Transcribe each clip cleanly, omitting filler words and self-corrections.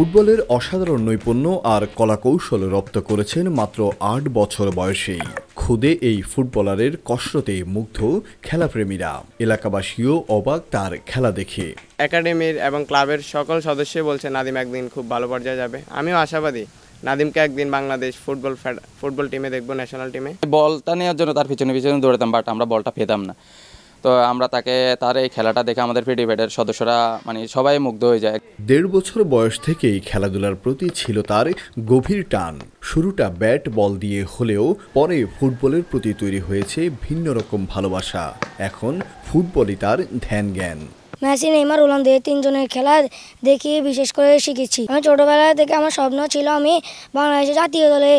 ফুটবলের অসাধারণ নৈপুণ্য আর কলাকৌশল রপ্ত করেছেন মাত্র ৮ বছর বয়সেই। খুদে এই ফুটবলারের কসরতে মুগ্ধ খেলাপ্রেমীরা, এলাকাবাসীও অবাক তার খেলা দেখে। একাডেমির এবং ক্লাবের সকল সদস্যই বলছে নাদিম একদিন খুব ভালো পর্যায়ে যাবে। আমিও আশাবাদী নাদিমকে একদিন বাংলাদেশ ফুটবল টিমে দেখবো, ন্যাশনাল টিমে। বলটা নেওয়ার জন্য তার পিছনে দৌড়াতাম, বাট আমরা বলটা পেতাম না। তো আমরা তার এই খেলাটা দেখে আমাদের পিডিপেডের সদস্যরা সবাই মুগ্ধ হয়ে যায়। ১.৫ বছর বয়স থেকেই খেলাধুলার প্রতি ছিল তার গভীর টান। শুরুটা ব্যাট বল দিয়ে হলেও পরে ফুটবলের প্রতি তৈরি হয়েছে ভিন্ন রকম ভালোবাসা। এখন ফুটবলই তার ধ্যান জ্ঞান। মেসি, নেইমার, রোনালদো এই তিনজনের খেলা দেখে বিশেষ করে শিখেছি। আমি ছোটবেলা থেকে আমার স্বপ্ন ছিল আমি বাংলাদেশের জাতীয় দলে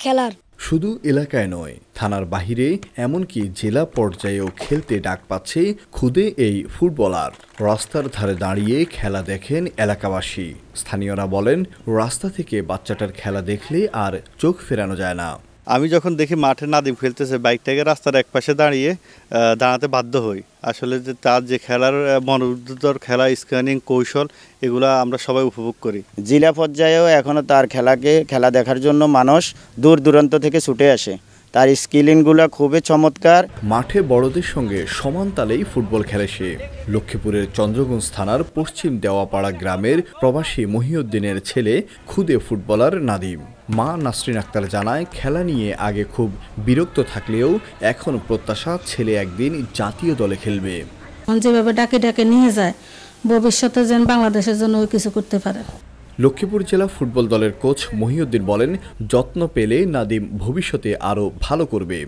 খেলার। শুধু এলাকায় নয়, থানার বাহিরে এমনকি জেলা পর্যায়েও খেলতে ডাক পাচ্ছে খুদে এই ফুটবলার। রাস্তার ধারে দাঁড়িয়ে খেলা দেখেন এলাকাবাসী। স্থানীয়রা বলেন, রাস্তা থেকে বাচ্চাটার খেলা দেখলে আর চোখ ফেরানো যায় না। আমি যখন দেখি মাঠে নাদিম খেলতেছে, বাইকটাকে রাস্তার একপাশে দাঁড়াতে বাধ্য হই। আসলে যে তার যে খেলার মনোমুগ্ধকর খেলা, স্ক্যানিং কৌশল, এগুলা আমরা সবাই উপভোগ করি। জেলা পর্যায়েও এখনও তার খেলা দেখার জন্য মানুষ দূর দূরান্ত থেকে ছুটে আসে। তার স্কিলিংগুলো খুবই চমৎকার। মাঠে বড়দের সঙ্গে সমান তালেই ফুটবল খেলে সে। লক্ষ্মীপুরের চন্দ্রগঞ্জ থানার পশ্চিম দেওয়াপাড়া গ্রামের প্রবাসী মহিউদ্দিনের ছেলে খুদে ফুটবলার নাদিম। মা নাসরিন আক্তার জানায়, খেলা নিয়ে আগে খুব বিরক্ত থাকলেও এখন প্রত্যাশা ছেলে একদিন জাতীয় দলে খেলবে। যেভাবে ডাকে নিয়ে যায়, ভবিষ্যতে যেন বাংলাদেশের জন্য কিছু করতে পারে। লক্ষ্মীপুর জেলা ফুটবল দলের কোচ মহিউদ্দিন বলেন, যত্ন পেলে নাদিম ভবিষ্যতে আরও ভালো করবে।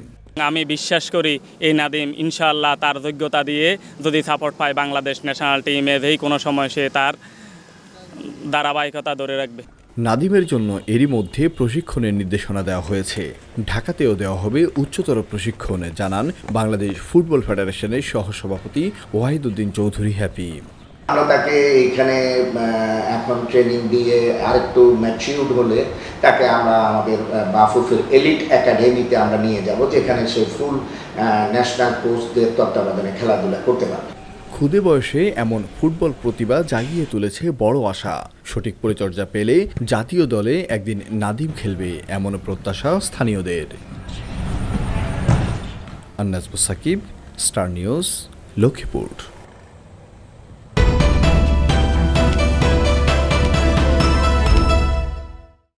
আমি বিশ্বাস করি এই নাদিম ইনশাআল্লাহ তার যোগ্যতা দিয়ে যদি সাপোর্ট পায় বাংলাদেশ ন্যাশনাল টিমে, যেই কোনো সময় সে তার ধারাবাহিকতা ধরে রাখবে। নাদিমের জন্য এরই মধ্যে প্রশিক্ষণের নির্দেশনা দেওয়া হয়েছে। ঢাকাতেও দেওয়া হবে উচ্চতর প্রশিক্ষণ, জানান বাংলাদেশ ফুটবল ফেডারেশনের সহসভাপতি ওয়াহিদুদ্দিন চৌধুরী হ্যাপি। আমরা তাকে এখানে এখন ট্রেনিং দিয়ে আরেকটু ম্যাচিউরড হলে তাকে আমরা আমাদের বাফুফের এলিট একাডেমিতে আমরা নিয়ে যাব, যেখানে সে ফুল ন্যাশনাল কোচদের তত্ত্বাবধানে খেলাধুলা করতে পারবে। খুদে বয়সে এমন ফুটবল প্রতিভা জাগিয়ে তুলেছে বড় আশা। সঠিক পরিচর্যা পেলে জাতীয় দলে একদিন নাদিম খেলবে, এমন প্রত্যাশা স্থানীয়দের। আন্নাজ সাকিব, স্টার নিউজ, লক্ষ্মীপুর।